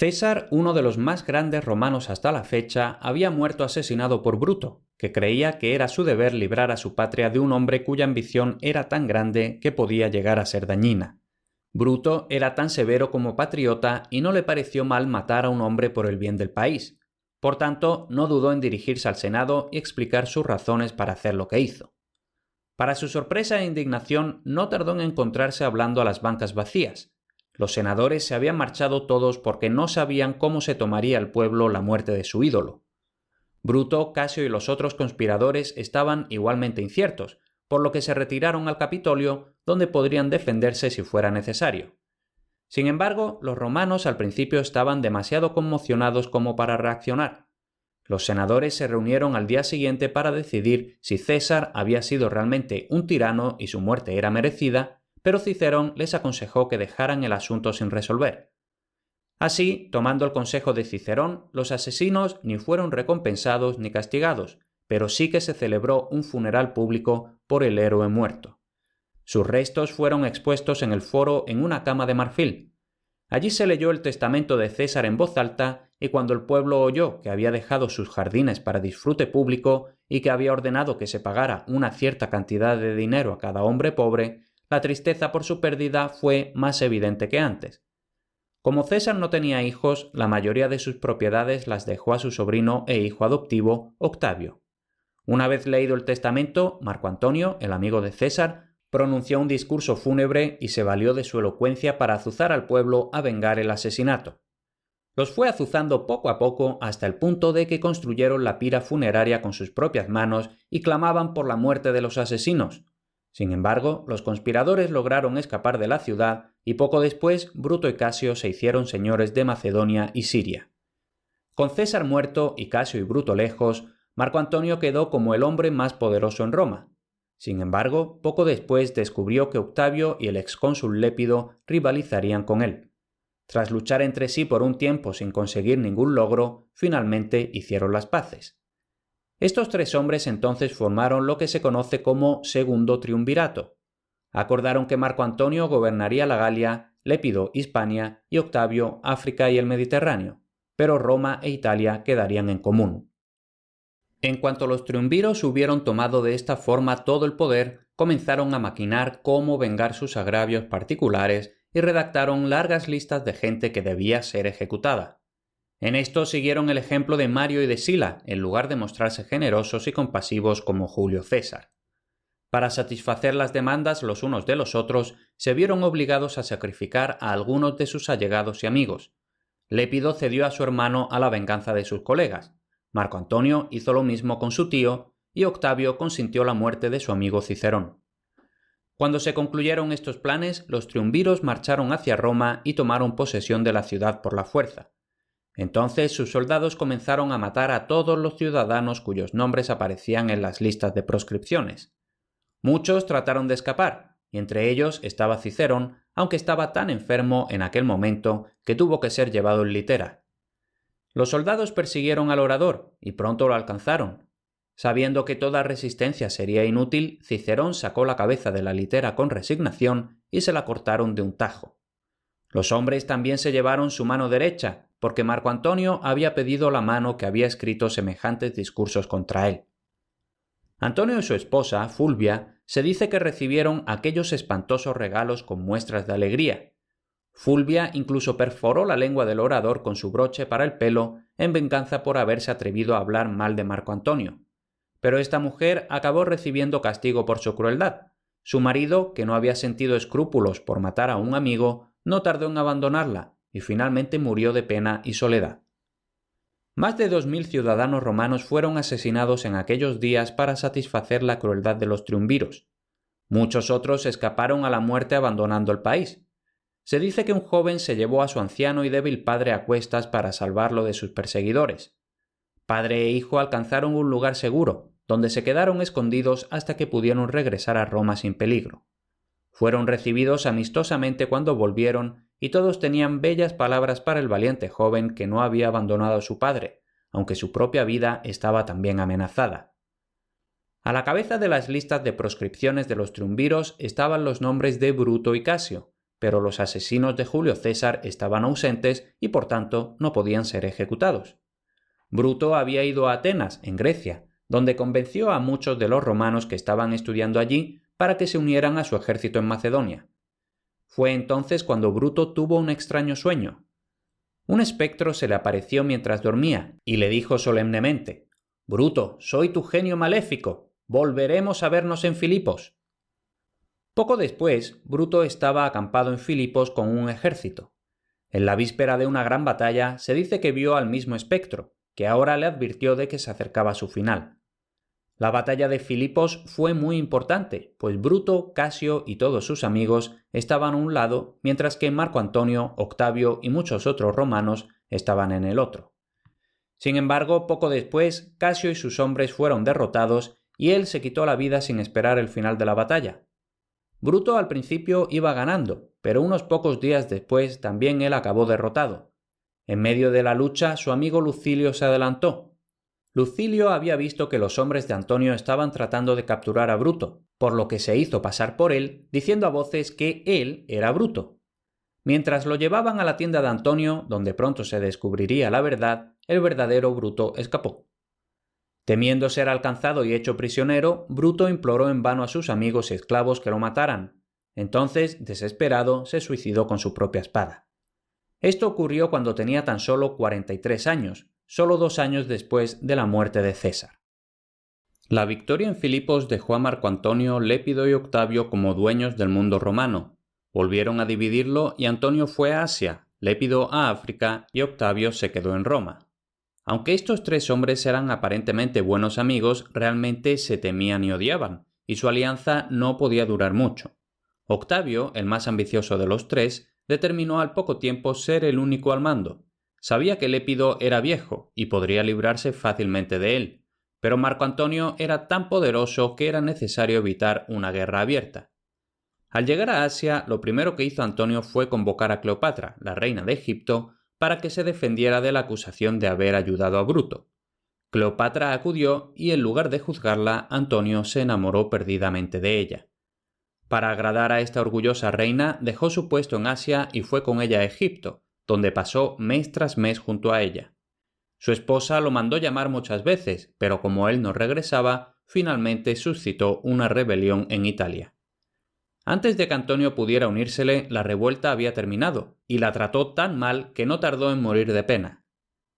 César, uno de los más grandes romanos hasta la fecha, había muerto asesinado por Bruto, que creía que era su deber librar a su patria de un hombre cuya ambición era tan grande que podía llegar a ser dañina. Bruto era tan severo como patriota y no le pareció mal matar a un hombre por el bien del país. Por tanto, no dudó en dirigirse al Senado y explicar sus razones para hacer lo que hizo. Para su sorpresa e indignación, no tardó en encontrarse hablando a las bancas vacías. Los senadores se habían marchado todos porque no sabían cómo se tomaría el pueblo la muerte de su ídolo. Bruto, Casio y los otros conspiradores estaban igualmente inciertos, por lo que se retiraron al Capitolio, donde podrían defenderse si fuera necesario. Sin embargo, los romanos al principio estaban demasiado conmocionados como para reaccionar. Los senadores se reunieron al día siguiente para decidir si César había sido realmente un tirano y su muerte era merecida, pero Cicerón les aconsejó que dejaran el asunto sin resolver. Así, tomando el consejo de Cicerón, los asesinos ni fueron recompensados ni castigados, pero sí que se celebró un funeral público por el héroe muerto. Sus restos fueron expuestos en el foro en una cama de marfil. Allí se leyó el testamento de César en voz alta, y cuando el pueblo oyó que había dejado sus jardines para disfrute público y que había ordenado que se pagara una cierta cantidad de dinero a cada hombre pobre, la tristeza por su pérdida fue más evidente que antes. Como César no tenía hijos, la mayoría de sus propiedades las dejó a su sobrino e hijo adoptivo, Octavio. Una vez leído el testamento, Marco Antonio, el amigo de César, pronunció un discurso fúnebre y se valió de su elocuencia para azuzar al pueblo a vengar el asesinato. Los fue azuzando poco a poco hasta el punto de que construyeron la pira funeraria con sus propias manos y clamaban por la muerte de los asesinos. Sin embargo, los conspiradores lograron escapar de la ciudad y poco después Bruto y Casio se hicieron señores de Macedonia y Siria. Con César muerto y Casio y Bruto lejos, Marco Antonio quedó como el hombre más poderoso en Roma. Sin embargo, poco después descubrió que Octavio y el excónsul Lépido rivalizarían con él. Tras luchar entre sí por un tiempo sin conseguir ningún logro, finalmente hicieron las paces. Estos tres hombres entonces formaron lo que se conoce como Segundo Triunvirato. Acordaron que Marco Antonio gobernaría la Galia, Lépido Hispania y Octavio África y el Mediterráneo, pero Roma e Italia quedarían en común. En cuanto los triunviros hubieron tomado de esta forma todo el poder, comenzaron a maquinar cómo vengar sus agravios particulares y redactaron largas listas de gente que debía ser ejecutada. En esto siguieron el ejemplo de Mario y de Sila, en lugar de mostrarse generosos y compasivos como Julio César. Para satisfacer las demandas los unos de los otros, se vieron obligados a sacrificar a algunos de sus allegados y amigos. Lépido cedió a su hermano a la venganza de sus colegas. Marco Antonio hizo lo mismo con su tío y Octavio consintió la muerte de su amigo Cicerón. Cuando se concluyeron estos planes, los triunviros marcharon hacia Roma y tomaron posesión de la ciudad por la fuerza. Entonces sus soldados comenzaron a matar a todos los ciudadanos cuyos nombres aparecían en las listas de proscripciones. Muchos trataron de escapar, y entre ellos estaba Cicerón, aunque estaba tan enfermo en aquel momento que tuvo que ser llevado en litera. Los soldados persiguieron al orador y pronto lo alcanzaron. Sabiendo que toda resistencia sería inútil, Cicerón sacó la cabeza de la litera con resignación y se la cortaron de un tajo. Los hombres también se llevaron su mano derecha, porque Marco Antonio había pedido la mano que había escrito semejantes discursos contra él. Antonio y su esposa, Fulvia, se dice que recibieron aquellos espantosos regalos con muestras de alegría. Fulvia incluso perforó la lengua del orador con su broche para el pelo en venganza por haberse atrevido a hablar mal de Marco Antonio. Pero esta mujer acabó recibiendo castigo por su crueldad. Su marido, que no había sentido escrúpulos por matar a un amigo, no tardó en abandonarla y finalmente murió de pena y soledad. Más de 2000 ciudadanos romanos fueron asesinados en aquellos días para satisfacer la crueldad de los triunviros. Muchos otros escaparon a la muerte abandonando el país. Se dice que un joven se llevó a su anciano y débil padre a cuestas para salvarlo de sus perseguidores. Padre e hijo alcanzaron un lugar seguro, donde se quedaron escondidos hasta que pudieron regresar a Roma sin peligro. Fueron recibidos amistosamente cuando volvieron y todos tenían bellas palabras para el valiente joven que no había abandonado a su padre, aunque su propia vida estaba también amenazada. A la cabeza de las listas de proscripciones de los triunviros estaban los nombres de Bruto y Casio, pero los asesinos de Julio César estaban ausentes y por tanto no podían ser ejecutados. Bruto había ido a Atenas, en Grecia, donde convenció a muchos de los romanos que estaban estudiando allí para que se unieran a su ejército en Macedonia. Fue entonces cuando Bruto tuvo un extraño sueño. Un espectro se le apareció mientras dormía y le dijo solemnemente: «Bruto, soy tu genio maléfico. Volveremos a vernos en Filipos». Poco después, Bruto estaba acampado en Filipos con un ejército. En la víspera de una gran batalla se dice que vio al mismo espectro, que ahora le advirtió de que se acercaba su final. La batalla de Filipos fue muy importante, pues Bruto, Casio y todos sus amigos estaban a un lado, mientras que Marco Antonio, Octavio y muchos otros romanos estaban en el otro. Sin embargo, poco después, Casio y sus hombres fueron derrotados y él se quitó la vida sin esperar el final de la batalla. Bruto al principio iba ganando, pero unos pocos días después también él acabó derrotado. En medio de la lucha, su amigo Lucilio se adelantó. Lucilio había visto que los hombres de Antonio estaban tratando de capturar a Bruto, por lo que se hizo pasar por él, diciendo a voces que él era Bruto. Mientras lo llevaban a la tienda de Antonio, donde pronto se descubriría la verdad, el verdadero Bruto escapó. Temiendo ser alcanzado y hecho prisionero, Bruto imploró en vano a sus amigos y esclavos que lo mataran. Entonces, desesperado, se suicidó con su propia espada. Esto ocurrió cuando tenía tan solo 43 años, solo 2 años después de la muerte de César. La victoria en Filipos dejó a Marco Antonio, Lépido y Octavio como dueños del mundo romano. Volvieron a dividirlo y Antonio fue a Asia, Lépido a África y Octavio se quedó en Roma. Aunque estos 3 hombres eran aparentemente buenos amigos, realmente se temían y odiaban, y su alianza no podía durar mucho. Octavio, el más ambicioso de los 3, determinó al poco tiempo ser el único al mando. Sabía que Lépido era viejo y podría librarse fácilmente de él, pero Marco Antonio era tan poderoso que era necesario evitar una guerra abierta. Al llegar a Asia, lo primero que hizo Antonio fue convocar a Cleopatra, la reina de Egipto, para que se defendiera de la acusación de haber ayudado a Bruto. Cleopatra acudió y en lugar de juzgarla, Antonio se enamoró perdidamente de ella. Para agradar a esta orgullosa reina, dejó su puesto en Asia y fue con ella a Egipto, donde pasó mes tras mes junto a ella. Su esposa lo mandó llamar muchas veces, pero como él no regresaba, finalmente suscitó una rebelión en Italia. Antes de que Antonio pudiera unírsele, la revuelta había terminado, y la trató tan mal que no tardó en morir de pena.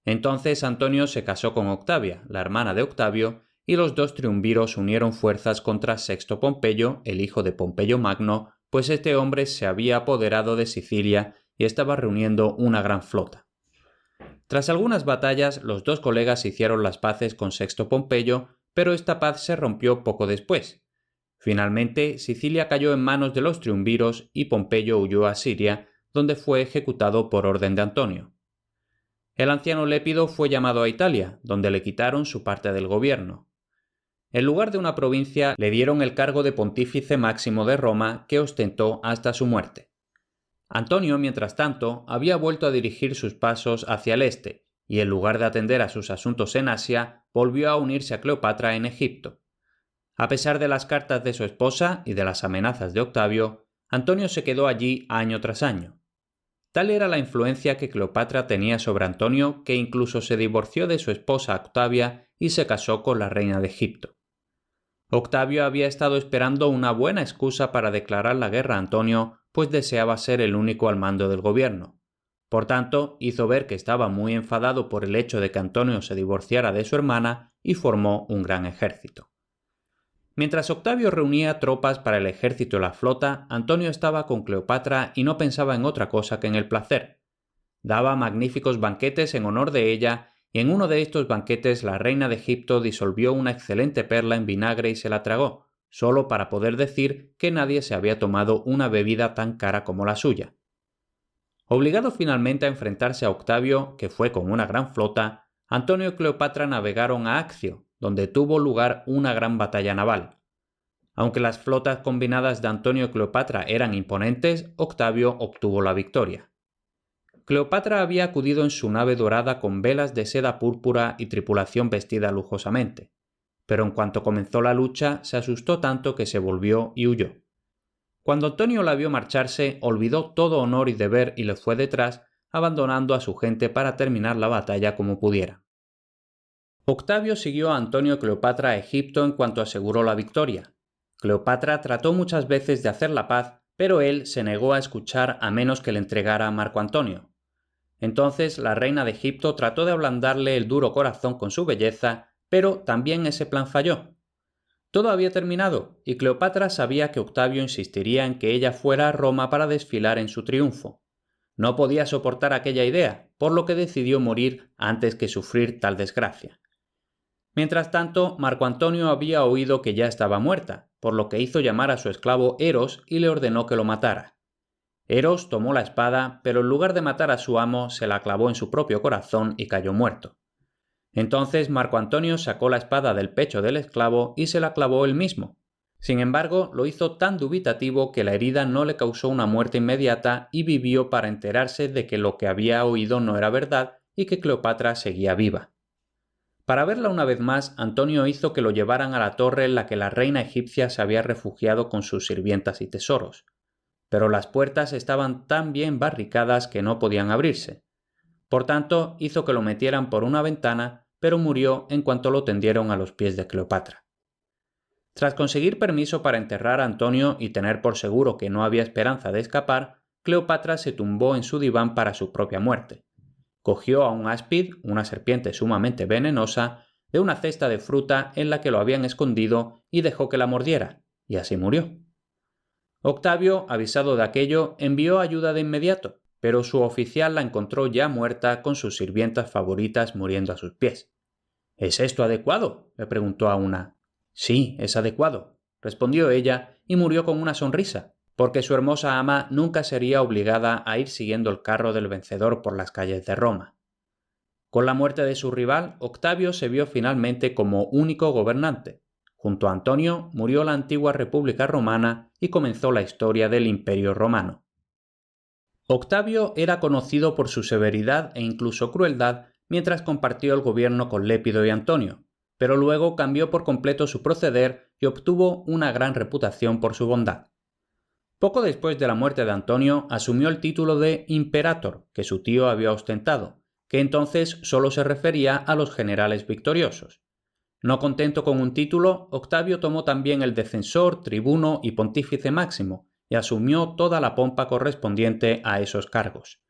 Entonces Antonio se casó con Octavia, la hermana de Octavio, y los 2 triunviros unieron fuerzas contra Sexto Pompeyo, el hijo de Pompeyo Magno, pues este hombre se había apoderado de Sicilia y estaba reuniendo una gran flota. Tras algunas batallas, los 2 colegas hicieron las paces con Sexto Pompeyo, pero esta paz se rompió poco después. Finalmente, Sicilia cayó en manos de los triunviros y Pompeyo huyó a Siria, donde fue ejecutado por orden de Antonio. El anciano Lépido fue llamado a Italia, donde le quitaron su parte del gobierno. En lugar de una provincia, le dieron el cargo de pontífice máximo de Roma, que ostentó hasta su muerte. Antonio, mientras tanto, había vuelto a dirigir sus pasos hacia el este, y en lugar de atender a sus asuntos en Asia, volvió a unirse a Cleopatra en Egipto. A pesar de las cartas de su esposa y de las amenazas de Octavio, Antonio se quedó allí año tras año. Tal era la influencia que Cleopatra tenía sobre Antonio que incluso se divorció de su esposa Octavia y se casó con la reina de Egipto. Octavio había estado esperando una buena excusa para declarar la guerra a Antonio, pues deseaba ser el único al mando del gobierno. Por tanto, hizo ver que estaba muy enfadado por el hecho de que Antonio se divorciara de su hermana y formó un gran ejército. Mientras Octavio reunía tropas para el ejército y la flota, Antonio estaba con Cleopatra y no pensaba en otra cosa que en el placer. Daba magníficos banquetes en honor de ella, y en uno de estos banquetes la reina de Egipto disolvió una excelente perla en vinagre y se la tragó, solo para poder decir que nadie se había tomado una bebida tan cara como la suya. Obligado finalmente a enfrentarse a Octavio, que fue con una gran flota, Antonio y Cleopatra navegaron a Accio, donde tuvo lugar una gran batalla naval. Aunque las flotas combinadas de Antonio y Cleopatra eran imponentes, Octavio obtuvo la victoria. Cleopatra había acudido en su nave dorada con velas de seda púrpura y tripulación vestida lujosamente, pero en cuanto comenzó la lucha se asustó tanto que se volvió y huyó. Cuando Antonio la vio marcharse, olvidó todo honor y deber y le fue detrás, abandonando a su gente para terminar la batalla como pudiera. Octavio siguió a Antonio y Cleopatra a Egipto en cuanto aseguró la victoria. Cleopatra trató muchas veces de hacer la paz, pero él se negó a escuchar a menos que le entregara a Marco Antonio. Entonces la reina de Egipto trató de ablandarle el duro corazón con su belleza, pero también ese plan falló. Todo había terminado, y Cleopatra sabía que Octavio insistiría en que ella fuera a Roma para desfilar en su triunfo. No podía soportar aquella idea, por lo que decidió morir antes que sufrir tal desgracia. Mientras tanto, Marco Antonio había oído que ya estaba muerta, por lo que hizo llamar a su esclavo Eros y le ordenó que lo matara. Eros tomó la espada, pero en lugar de matar a su amo, se la clavó en su propio corazón y cayó muerto. Entonces Marco Antonio sacó la espada del pecho del esclavo y se la clavó él mismo. Sin embargo, lo hizo tan dubitativo que la herida no le causó una muerte inmediata y vivió para enterarse de que lo que había oído no era verdad y que Cleopatra seguía viva. Para verla una vez más, Antonio hizo que lo llevaran a la torre en la que la reina egipcia se había refugiado con sus sirvientas y tesoros. Pero las puertas estaban tan bien barricadas que no podían abrirse. Por tanto, hizo que lo metieran por una ventana, pero murió en cuanto lo tendieron a los pies de Cleopatra. Tras conseguir permiso para enterrar a Antonio y tener por seguro que no había esperanza de escapar, Cleopatra se tumbó en su diván para su propia muerte. Cogió a un áspid, una serpiente sumamente venenosa, de una cesta de fruta en la que lo habían escondido y dejó que la mordiera, y así murió. Octavio, avisado de aquello, envió ayuda de inmediato, pero su oficial la encontró ya muerta con sus sirvientas favoritas muriendo a sus pies. ¿Es esto adecuado?, le preguntó a una. Sí, es adecuado, respondió ella y murió con una sonrisa, porque su hermosa ama nunca sería obligada a ir siguiendo el carro del vencedor por las calles de Roma. Con la muerte de su rival, Octavio se vio finalmente como único gobernante. Junto a Antonio murió la antigua República Romana y comenzó la historia del Imperio Romano. Octavio era conocido por su severidad e incluso crueldad mientras compartió el gobierno con Lépido y Antonio, pero luego cambió por completo su proceder y obtuvo una gran reputación por su bondad. Poco después de la muerte de Antonio asumió el título de Imperator que su tío había ostentado, que entonces solo se refería a los generales victoriosos. No contento con un título, Octavio tomó también el de censor, tribuno y pontífice máximo, y asumió toda la pompa correspondiente a esos cargos.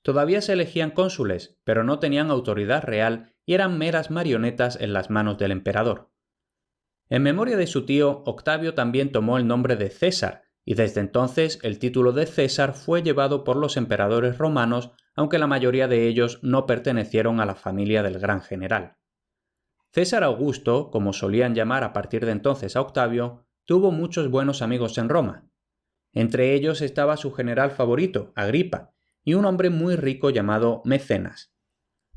Todavía se elegían cónsules, pero no tenían autoridad real y eran meras marionetas en las manos del emperador. En memoria de su tío, Octavio también tomó el nombre de César, y desde entonces el título de César fue llevado por los emperadores romanos, aunque la mayoría de ellos no pertenecieron a la familia del gran general. César Augusto, como solían llamar a partir de entonces a Octavio, tuvo muchos buenos amigos en Roma. Entre ellos estaba su general favorito, Agripa, y un hombre muy rico llamado Mecenas.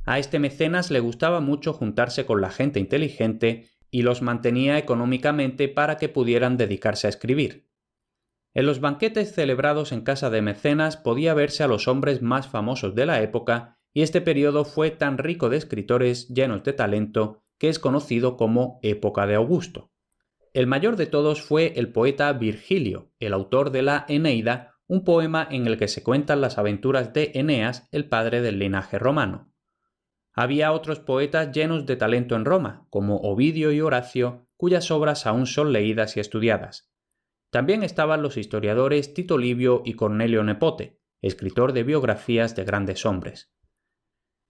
A este Mecenas le gustaba mucho juntarse con la gente inteligente y los mantenía económicamente para que pudieran dedicarse a escribir. En los banquetes celebrados en casa de Mecenas podía verse a los hombres más famosos de la época y este periodo fue tan rico de escritores llenos de talento que es conocido como época de Augusto. El mayor de todos fue el poeta Virgilio, el autor de la Eneida, un poema en el que se cuentan las aventuras de Eneas, el padre del linaje romano. Había otros poetas llenos de talento en Roma, como Ovidio y Horacio, cuyas obras aún son leídas y estudiadas. También estaban los historiadores Tito Livio y Cornelio Nepote, escritor de biografías de grandes hombres.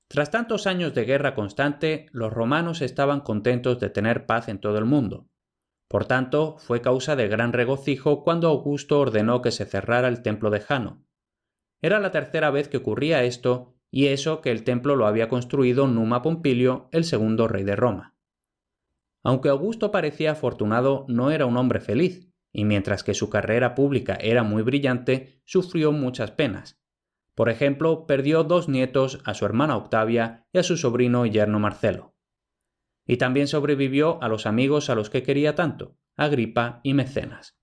Tras tantos años de guerra constante, los romanos estaban contentos de tener paz en todo el mundo. Por tanto, fue causa de gran regocijo cuando Augusto ordenó que se cerrara el templo de Jano. Era la tercera vez que ocurría esto, y eso que el templo lo había construido Numa Pompilio, el segundo rey de Roma. Aunque Augusto parecía afortunado, no era un hombre feliz, y mientras que su carrera pública era muy brillante, sufrió muchas penas. Por ejemplo, perdió 2 nietos, a su hermana Octavia y a su sobrino y yerno Marcelo. Y también sobrevivió a los amigos a los que quería tanto, Agripa y Mecenas.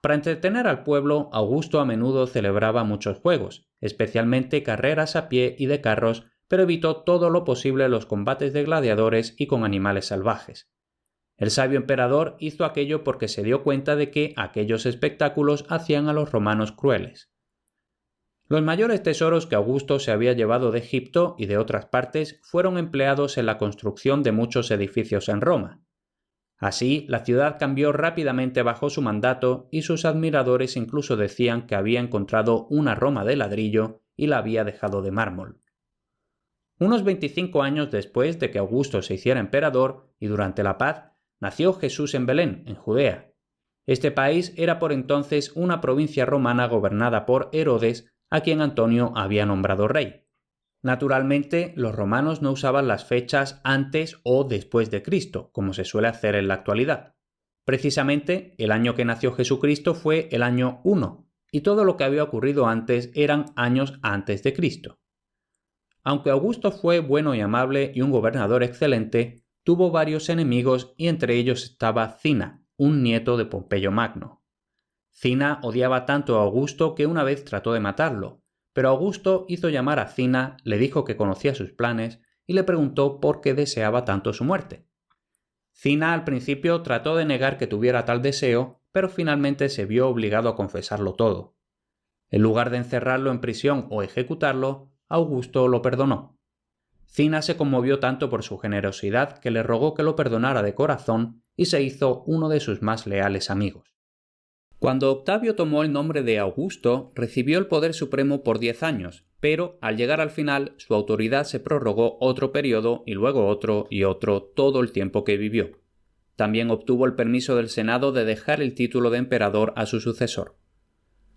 Para entretener al pueblo, Augusto a menudo celebraba muchos juegos, especialmente carreras a pie y de carros, pero evitó todo lo posible los combates de gladiadores y con animales salvajes. El sabio emperador hizo aquello porque se dio cuenta de que aquellos espectáculos hacían a los romanos crueles. Los mayores tesoros que Augusto se había llevado de Egipto y de otras partes fueron empleados en la construcción de muchos edificios en Roma. Así, la ciudad cambió rápidamente bajo su mandato y sus admiradores incluso decían que había encontrado una Roma de ladrillo y la había dejado de mármol. Unos 25 años después de que Augusto se hiciera emperador y durante la paz, nació Jesús en Belén, en Judea. Este país era por entonces una provincia romana gobernada por Herodes, a quien Antonio había nombrado rey. Naturalmente, los romanos no usaban las fechas antes o después de Cristo, como se suele hacer en la actualidad. Precisamente, el año que nació Jesucristo fue el año 1, y todo lo que había ocurrido antes eran años antes de Cristo. Aunque Augusto fue bueno y amable y un gobernador excelente, tuvo varios enemigos y entre ellos estaba Cina, un nieto de Pompeyo Magno. Cina odiaba tanto a Augusto que una vez trató de matarlo, pero Augusto hizo llamar a Cina, le dijo que conocía sus planes y le preguntó por qué deseaba tanto su muerte. Cina al principio trató de negar que tuviera tal deseo, pero finalmente se vio obligado a confesarlo todo. En lugar de encerrarlo en prisión o ejecutarlo, Augusto lo perdonó. Cina se conmovió tanto por su generosidad que le rogó que lo perdonara de corazón y se hizo uno de sus más leales amigos. Cuando Octavio tomó el nombre de Augusto, recibió el poder supremo por 10 años, pero al llegar al final su autoridad se prorrogó otro periodo y luego otro y otro todo el tiempo que vivió. También obtuvo el permiso del Senado de dejar el título de emperador a su sucesor.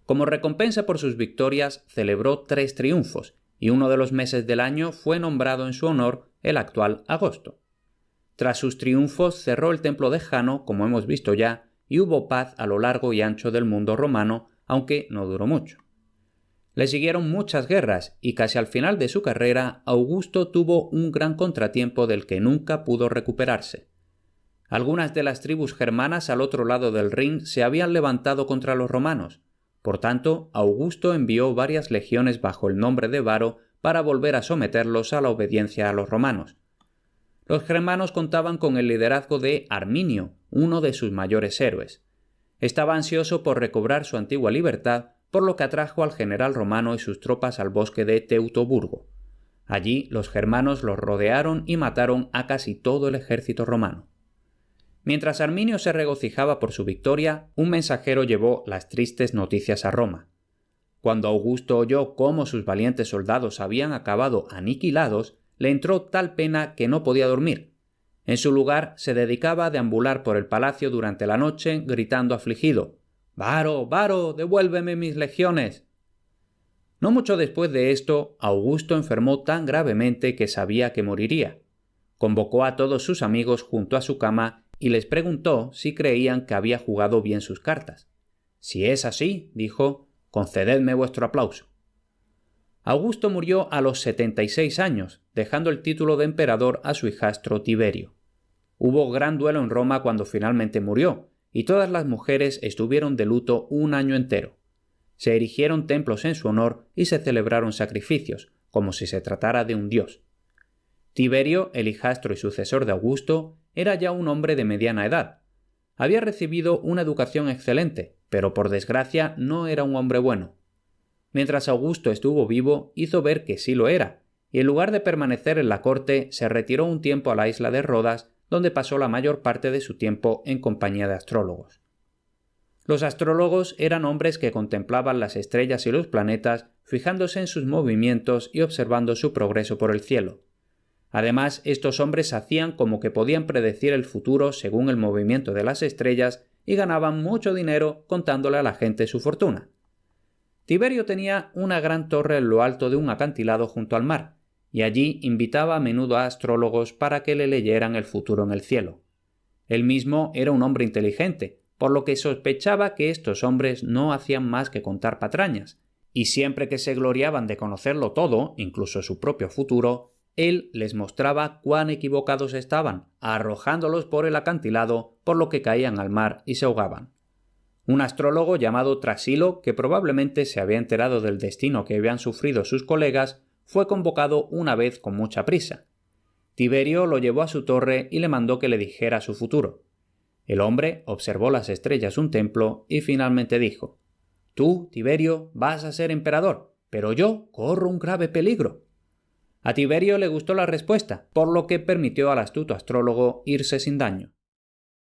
Como recompensa por sus victorias, celebró 3 triunfos, y uno de los meses del año fue nombrado en su honor el actual agosto. Tras sus triunfos cerró el templo de Jano, como hemos visto ya, y hubo paz a lo largo y ancho del mundo romano, aunque no duró mucho. Le siguieron muchas guerras, y casi al final de su carrera, Augusto tuvo un gran contratiempo del que nunca pudo recuperarse. Algunas de las tribus germanas al otro lado del Rin se habían levantado contra los romanos. Por tanto, Augusto envió varias legiones bajo el nombre de Varo para volver a someterlos a la obediencia a los romanos. Los germanos contaban con el liderazgo de Arminio, uno de sus mayores héroes. Estaba ansioso por recobrar su antigua libertad, por lo que atrajo al general romano y sus tropas al bosque de Teutoburgo. Allí los germanos los rodearon y mataron a casi todo el ejército romano. Mientras Arminio se regocijaba por su victoria, un mensajero llevó las tristes noticias a Roma. Cuando Augusto oyó cómo sus valientes soldados habían acabado aniquilados, le entró tal pena que no podía dormir. En su lugar se dedicaba a deambular por el palacio durante la noche gritando afligido: «¡Varo, Varo, devuélveme mis legiones!». No mucho después de esto, Augusto enfermó tan gravemente que sabía que moriría. Convocó a todos sus amigos junto a su cama y les preguntó si creían que había jugado bien sus cartas. «Si es así», dijo, «concededme vuestro aplauso». Augusto murió a los 76 años, dejando el título de emperador a su hijastro Tiberio. Hubo gran duelo en Roma cuando finalmente murió, y todas las mujeres estuvieron de luto un año entero. Se erigieron templos en su honor y se celebraron sacrificios, como si se tratara de un dios. Tiberio, el hijastro y sucesor de Augusto, era ya un hombre de mediana edad. Había recibido una educación excelente, pero por desgracia no era un hombre bueno. Mientras Augusto estuvo vivo, hizo ver que sí lo era, y en lugar de permanecer en la corte, se retiró un tiempo a la isla de Rodas, donde pasó la mayor parte de su tiempo en compañía de astrólogos. Los astrólogos eran hombres que contemplaban las estrellas y los planetas, fijándose en sus movimientos y observando su progreso por el cielo. Además, estos hombres hacían como que podían predecir el futuro según el movimiento de las estrellas y ganaban mucho dinero contándole a la gente su fortuna. Tiberio tenía una gran torre en lo alto de un acantilado junto al mar, y allí invitaba a menudo a astrólogos para que le leyeran el futuro en el cielo. Él mismo era un hombre inteligente, por lo que sospechaba que estos hombres no hacían más que contar patrañas, y siempre que se gloriaban de conocerlo todo, incluso su propio futuro, él les mostraba cuán equivocados estaban, arrojándolos por el acantilado, por lo que caían al mar y se ahogaban. Un astrólogo llamado Trasilo, que probablemente se había enterado del destino que habían sufrido sus colegas, fue convocado una vez con mucha prisa. Tiberio lo llevó a su torre y le mandó que le dijera su futuro. El hombre observó las estrellas un templo y finalmente dijo: «Tú, Tiberio, vas a ser emperador, pero yo corro un grave peligro». A Tiberio le gustó la respuesta, por lo que permitió al astuto astrólogo irse sin daño.